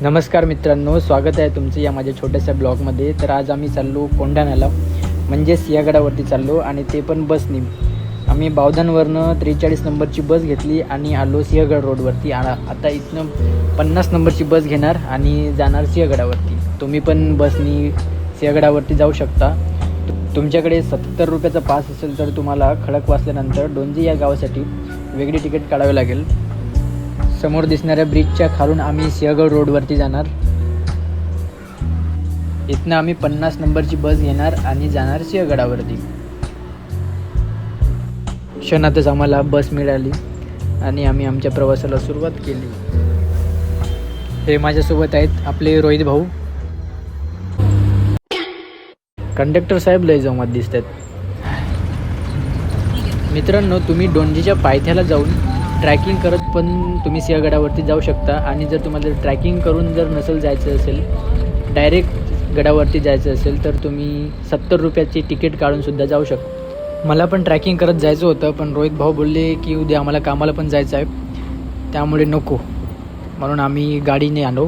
नमस्कार मित्रांनो, स्वागत आहे तुमचं या माझ्या छोट्याशा ब्लॉगमध्ये. तर आज आम्ही चाललो कोंढाण्याला, म्हणजे सिंहगडावरती चाललो आणि ते पण बसनी. आम्ही बावधनवरनं 43 नंबरची बस घेतली आणि आलो सिंहगड रोडवरती. आता इथनं 50 नंबरची बस घेणार आणि जाणार सिंहगडावरती. तुम्ही पण बसनी सिंहगडावरती जाऊ शकता. तुमच्याकडे 70 रुपयाचा पास असेल तर तुम्हाला खडक वाचल्यानंतर डोंजी या गावासाठी वेगळी तिकीट काढावे लागेल. समोर दिसणाऱ्या ब्रिजच्या खालून आम्ही सिंहगड रोडवरती जाणार. इथनं आम्ही 50 नंबरची बस घेणार आणि जाणार सिंहगडावरती. क्षणातच आम्हाला बस मिळाली आणि आम्ही आमच्या प्रवासाला सुरुवात केली. हे माझ्यासोबत आहेत आपले रोहित भाऊ. कंडक्टर साहेब लय जमात दिसतात. मित्रांनो, तुम्ही डोंजीच्या पायथ्याला जाऊन ट्रॅकिंग करत पण तुम्ही सिंहगडावरती जाऊ शकता. आणि जर तुम्हाला ट्रॅकिंग करून जर नसेल जायचं असेल, डायरेक्ट गडावरती जायचं असेल, तर तुम्ही 70 रुपयाची तिकीट काढूनसुद्धा जाऊ शकता. मला पण ट्रॅकिंग करत जायचं होतं, पण रोहित भाऊ बोलले की उद्या आम्हाला कामाला पण जायचं आहे, त्यामुळे नको, म्हणून आम्ही गाडीने आलो.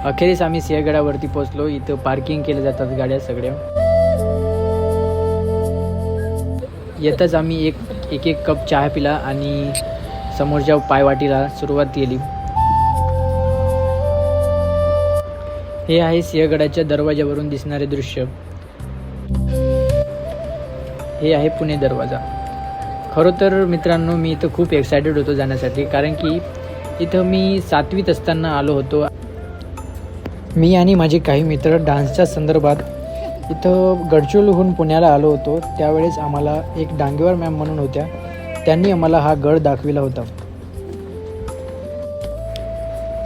अखेरीस आम्ही सिंहगडावरती पोहोचलो. इथं पार्किंग केल्या जातात गाड्या सगळ्या. येतच आम्ही एक कप चहा पिला आणि समोरच्या पायवाटीला सुरुवात केली. हे आहे सिंहगडाच्या दरवाजावरून दिसणारे दृश्य. हे आहे पुणे दरवाजा. खरं तर मित्रांनो, मी इथं खूप एक्सायटेड होतो जाण्यासाठी, कारण की इथं मी 7वीत असताना आलो होतो. मी आणि माझे काही मित्र डान्सच्या संदर्भात इथं गडचिरोलीहून पुण्याला आलो होतो. त्यावेळेस आम्हाला एक डांगेवार मॅम म्हणून होत्या, त्यांनी आम्हाला हा गड दाखविला होता.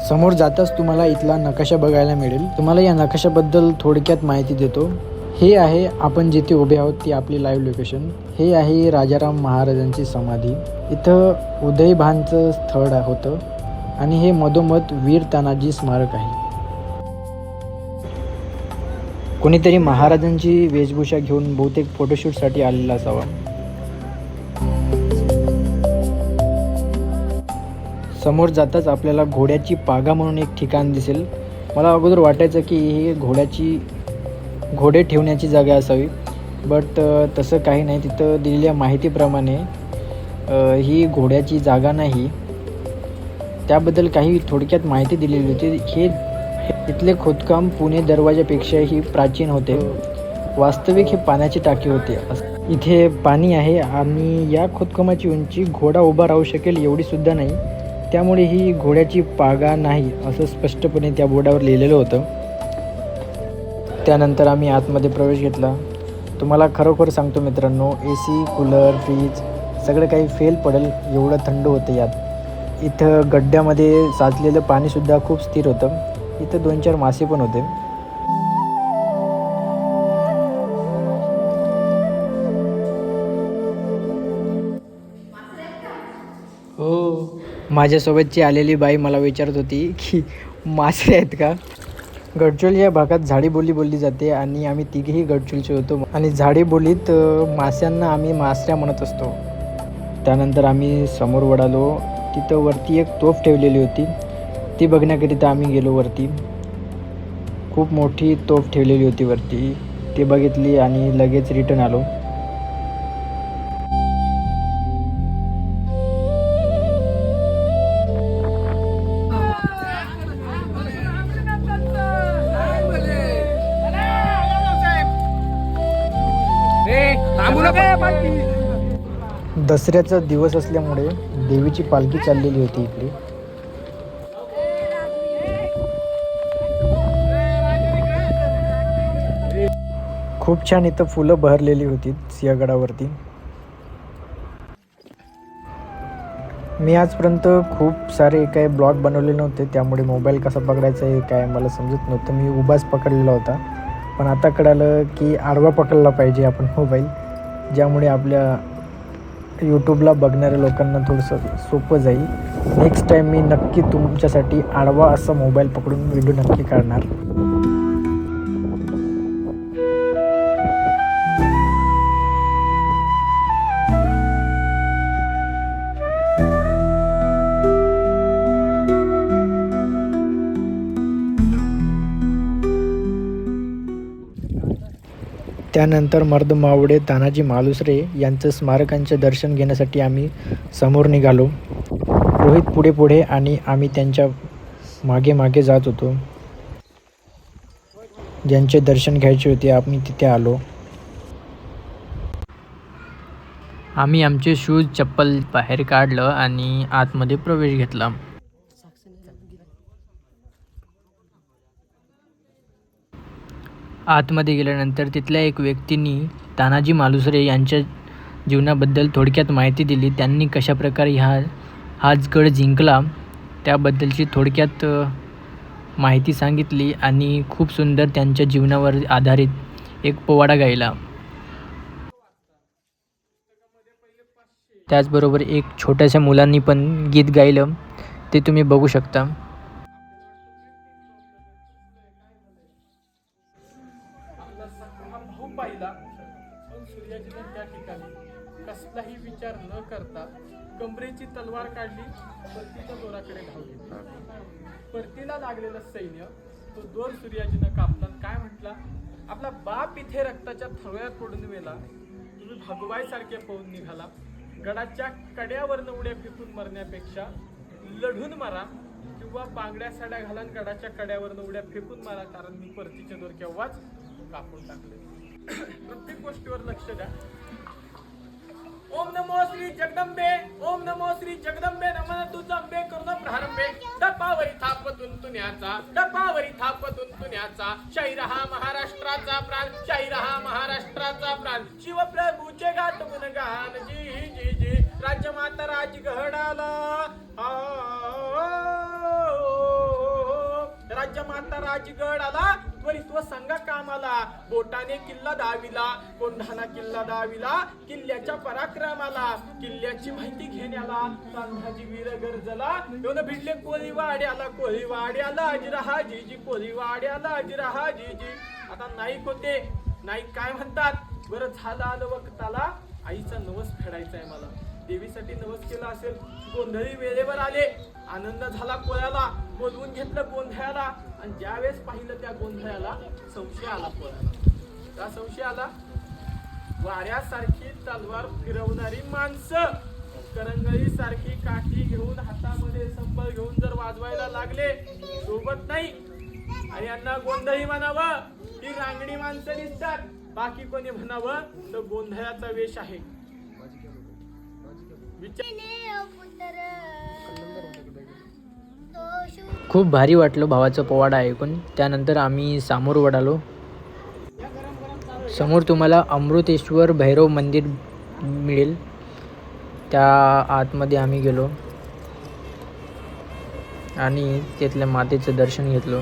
समोर जाताच तुम्हाला इथला नकाशा बघायला मिळेल. तुम्हाला या नकाशाबद्दल थोडक्यात माहिती देतो. हे आहे आपण जिथे उभे आहोत ती आपली लाईव्ह लोकेशन. हे आहे राजाराम महाराजांची समाधी. इथं उदयभानचं स्थळ होतं आणि हे मधोमध वीर तानाजी स्मारक आहे. कोणीतरी महाराजांची वेशभूषा घेऊन बहुतेक फोटोशूटसाठी आलेला असावा. समोर जाताच आपल्याला घोड्याची पागा म्हणून एक ठिकाण दिसेल. मला अगोदर वाटायचं की हे घोडे ठेवण्याची जागा असावी, बट तसं काही नाही. तिथं दिलेल्या माहितीप्रमाणे ही घोड्याची जागा नाही. त्याबद्दल काही थोडक्यात माहिती दिलेली होती. हे इथले खोदकाम पुणे दरवाजापेक्षाही प्राचीन होते. वास्तविक हे पाण्याची टाकी होते. इथे पाणी आहे आणि या खोदकामाची उंची घोडा उभा राहू शकेल एवढी सुद्धा नाही, त्यामुळे ही घोड्याची पागा नाही असं स्पष्टपणे त्या बोर्डावर लिहिलेलं होतं. त्यानंतर आम्ही आतमध्ये प्रवेश घेतला. तुम्हाला खरोखर सांगतो मित्रांनो, AC, कूलर, फ्रीज सगळं काही फेल पडेल एवढं थंड होतं यात. इथं गड्ड्यामध्ये साचलेलं पाणीसुद्धा खूप स्थिर होतं. इथं 2-4 मासे पण होते. हो, माझ्यासोबतची आलेली बाई मला विचारत होती की मासे आहेत का. गडचिरोली या भागात झाडी बोली जाते आणि आम्ही तिघेही गडचिरोलीचे होतो आणि झाडी बोलीत मास्यांना आम्ही मासऱ्या म्हणत असतो. त्यानंतर आम्ही समोर वळालो. तिथं वरती एक तोफ ठेवलेली होती, ती बघण्याकरिता आम्ही गेलो वरती. खूप मोठी तोफ ठेवलेली होती वरती, ती बघितली आणि लगेच रिटर्न आलो. दसऱ्याचा दिवस असल्यामुळे देवीची पालखी चाललेली होती इकडे. खूप छान इथं फुलं बहरलेली होती सिंहगडावरती. मी आजपर्यंत खूप सारे काही ब्लॉग बनवले नव्हते, त्यामुळे मोबाईल कसा पकडायचा हे काय मला समजत नव्हतं. मी उभाच पकडलेला होता, पण आता कळालं की आडवा पकडला पाहिजे आपण मोबाईल, ज्यामुळे आपल्या यूट्यूबला बघणाऱ्या लोकांना थोडंसं सोपं जाईल. नेक्स्ट टाईम मी नक्की तुमच्यासाठी आडवा असा मोबाईल पकडून व्हिडिओ नक्की काढणार. त्यानंतर मर्द मावडे तानाजी मालुसरे यांचं स्मारकांचे दर्शन घेण्यासाठी आम्ही समोर निघालो. रोहित पुढे पुढे आणि आम्ही त्यांच्या मागे मागे जात होतो. ज्यांचे दर्शन घ्यायचे होते आम्ही तिथे आलो. आम्ही आमचे शूज चप्पल बाहेर काढलं आणि आतमध्ये प्रवेश घेतला. आतमध्ये गेल्यानंतर तिथल्या एक व्यक्तींनी तानाजी मालुसरे यांच्या जीवनाबद्दल थोडक्यात माहिती दिली. त्यांनी कशाप्रकारे हाच गड जिंकला त्याबद्दलची थोडक्यात माहिती सांगितली आणि खूप सुंदर त्यांच्या जीवनावर आधारित एक पोवाडा गायला. त्याचबरोबर एक छोट्याशा मुलांनी पण गीत गायलं, ते तुम्ही बघू शकता. त्या ठिकाणी कसलाही विचार न करता कमरेची तलवार काढली, परतीच्या दोराकडे धावली. परतीला लागलेलं सैन्य तो दोर सूर्याजीनं कापला. काय म्हटला, आपला बाप इथे रक्ताच्या थव्यात पडून मेला, तुम्ही भगवाईसारखे पळून निघाला. गडाच्या कड्यावरनं उड्या फेकून मरण्यापेक्षा लढून मारा किंवा बांगड्या साड्या घालून गडाच्या कड्यावरनं उड्या फेकून मारा, कारण मी परतीचे दोर केव्हाच कापून टाकले. प्रत्येक गोष्टीवर लक्ष द्या. ओम नमो श्री जगदंबे, ओम नमो श्री जगदंबे, नमन तुझा अंबे करून प्रारंभे. डपावरी थापतून तुन्याचा, डपावरी थापतून तुन्याचा, शाहीर हा महाराष्ट्राचा प्राण, शाहीर हा महाराष्ट्राचा प्राण. शिवप्रभूचे गात गुणगान, जी जी जी, राज्यमाता राजगडाला, राज्यमाता राजगड आला, त्वरित संघ कामाला. बोटाने किल्ला दाविला, कोंढाणा किल्ला दाविला, किल्ल्याच्या पराक्रमाला, किल्ल्याची माहिती घेण्याला संभाजी वीर गरजला. येऊन भिडले कोळीवाड्याला, कोळीवाड्याला अजिरहा जीजी, कोळीवाड्याला अजिरहा जीजी. आता नाईक होते, नाईक काय म्हणतात, बरं झालं आलं वक्ताला, आईचा नवस फेडायचा आहे मला. देवीसाठी नवस केला असेल, गोंधळी वेळेवर आले, आनंद झाला कोळ्याला, बोलवून घेतलं गोंधळ्याला. आणि ज्यावेळेस पाहिलं त्या गोंधळ्याला संशय आला कोळ्याला. का संशय आला, वाऱ्यासारखी तलवार फिरवणारी माणसं करंगळी सारखी काठी घेऊन हातामध्ये संबळ घेऊन जर वाजवायला लागले, सोबत नाही, आणि यांना गोंधळी म्हणावं, ही रांगडी माणसं दिसतात, बाकी कोणी म्हणावं तर गोंधळाचा वेश आहे. खूप भारी वाटलं भावाचं पोवाडा ऐकून. त्यानंतर आम्ही समोर वळालो. समोर तुम्हाला अमृतेश्वर भैरव मंदिर मिळेल, त्या आतमध्ये आम्ही गेलो आणि तिथल्या मातेचं दर्शन घेतलं.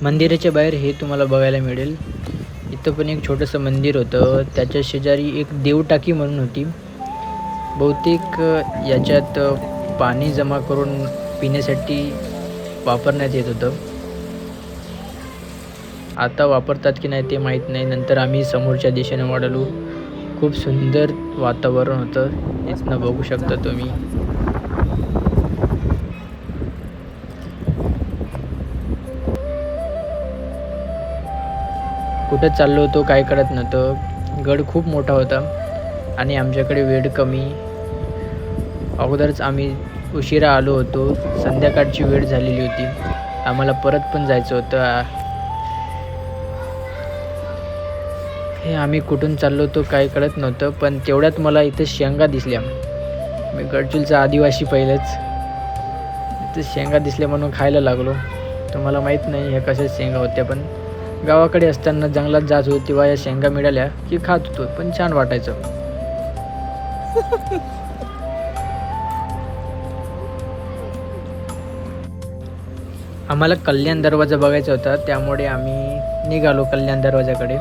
मंदिराच्या बाहेर हे तुम्हाला बघायला मिळेल. इथं पण एक छोटंसं मंदिर होतं, त्याच्या शेजारी एक देवटाकी म्हणून होती. बहुतेक याच्यात पाणी जमा करून पिण्यासाठी वापरण्यात येत होतं. आता वापरतात की नाही ते माहीत नाही. नंतर आम्ही समोरच्या दिशेने वळालो. खूप सुंदर वातावरण होतं, इथनं बघू शकता तुम्ही. कुठं चाललो होतो काय कळत नव्हतं. गड खूप मोठा होता आणि आमच्याकडे वेळ कमी. अगोदरच आम्ही उशिरा आलो होतो, संध्याकाळची वेळ झालेली होती, आम्हाला परत पण जायचं होतं. हे आम्ही कुठून चाललो होतो काय कळत नव्हतं. पण तेवढ्यात मला इथं शेंगा दिसल्या. मी गडचिरोलीचा आदिवासी पहिलेच, इथं शेंगा दिसल्या म्हणून खायला लागलो. तर मला माहीत नाही ह्या कशा शेंगा होत्या, पण गावाकडे असताना जंगलात जात होतो तेव्हा या शेंगा मिळाल्या की खात होतो, पण छान वाटायचं. आम्हाला कल्याण दरवाजा बघायचा होता, त्यामुळे आम्ही निघालो कल्याण दरवाजाकडे.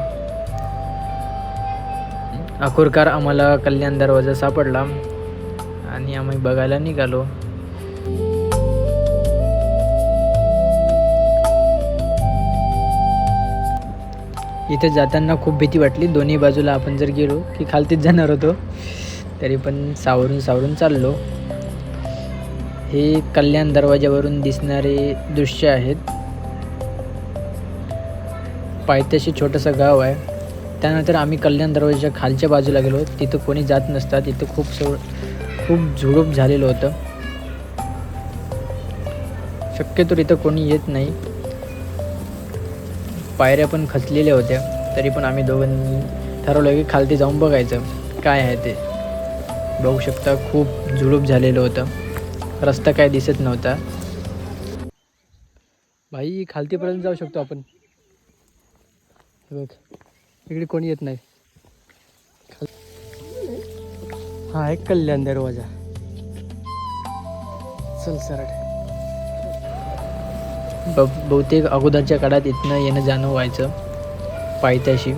अखेरकार आम्हाला कल्याण दरवाजा सापडला आणि आम्ही बघायला निघालो. इथे जाताना खूप भीती वाटली. दोन्ही बाजूला आपण जर गेलो की खालतीच जाणार होतो, तरी पण सावरून चाललो. हे कल्याण दरवाजावरून दिसणारे दृश्य आहेत. पायथ्याशी छोटंसं गाव आहे. त्यानंतर आम्ही कल्याण दरवाजाच्या खालच्या बाजूला गेलो. तिथं कोणी जात नसतात. तिथं खूप झुडूप झालेलं होतं. शक्यतो इथं कोणी येत नाही. पायऱ्या पण खचलेल्या होत्या. तरी पण आम्ही दोघांनी ठरवलं की खालती जाऊन बघायचं काय आहे ते. बघू शकता खूप झुडूप झालेलं होतं. रस्ता काय दिसत नव्हता. भाई खालतीपर्यंत जाऊ शकतो आपण. बघ इकडे कोणी येत नाही. हा आहे कल्याण दरवाजा. चल सरळ. बहुतेक अगोदरच्या काळात इथनं येणं जाणं व्हायचं पायथ्याशी.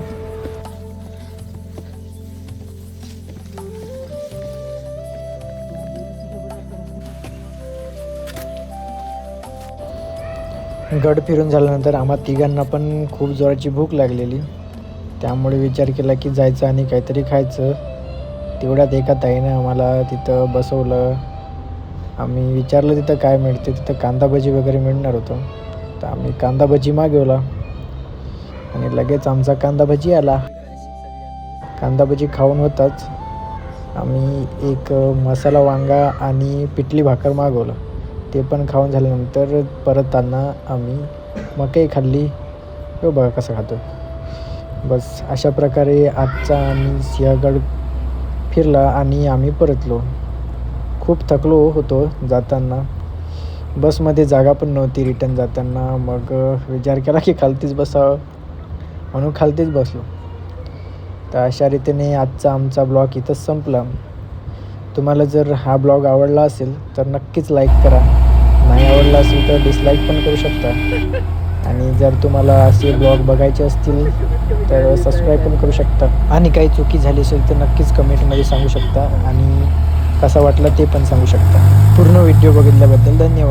गड फिरून झाल्यानंतर आम्हा तिघांना पण खूप जोराची भूक लागलेली. त्यामुळे विचार केला की जायचं आणि काहीतरी खायचं. तेवढ्यात एका ताईनं आम्हाला तिथं बसवलं. आम्ही विचारलं तिथं काय मिळते. तिथं कांदा भजी वगैरे मिळणार होतं. तर आम्ही कांदा भजी मागवला आणि लगेच आमचा कांदा भजी आला. कांदा भजी खाऊन होताच आम्ही एक मसाला वांगा आणि पिठली भाकर मागवलं. ते पण खाऊन झाल्यानंतर परतताना आम्ही मकई खाल्ली. बघा कसं खातो. बस अशा प्रकारे आजचा आम्ही सिंहगड फिरला आणि आम्ही परतलो. खूप थकलो होतो जाताना. बसमध्ये जागा पण नव्हती रिटर्न जाताना. मग विचार केला की खालतीच बसावं म्हणून खालतीच बसलो. तर अशा रीतीने आजचा आमचा ब्लॉग इथंच संपला. तुम्हाला जर हा ब्लॉग आवडला असेल तर नक्कीच लाईक करा. नाही आवडला असेल तर डिसलाईक पण करू शकता. आणि जर तुम्हाला असे ब्लॉग बघायचे असतील तर सबस्क्राईब पण करू शकता. आणि काही चुकी झाली असेल तर नक्कीच कमेंटमध्ये सांगू शकता. आणि कसा वाटला ते पण सांगू शकता. पूर्ण व्हिडिओ बघितल्याबद्दल धन्यवाद.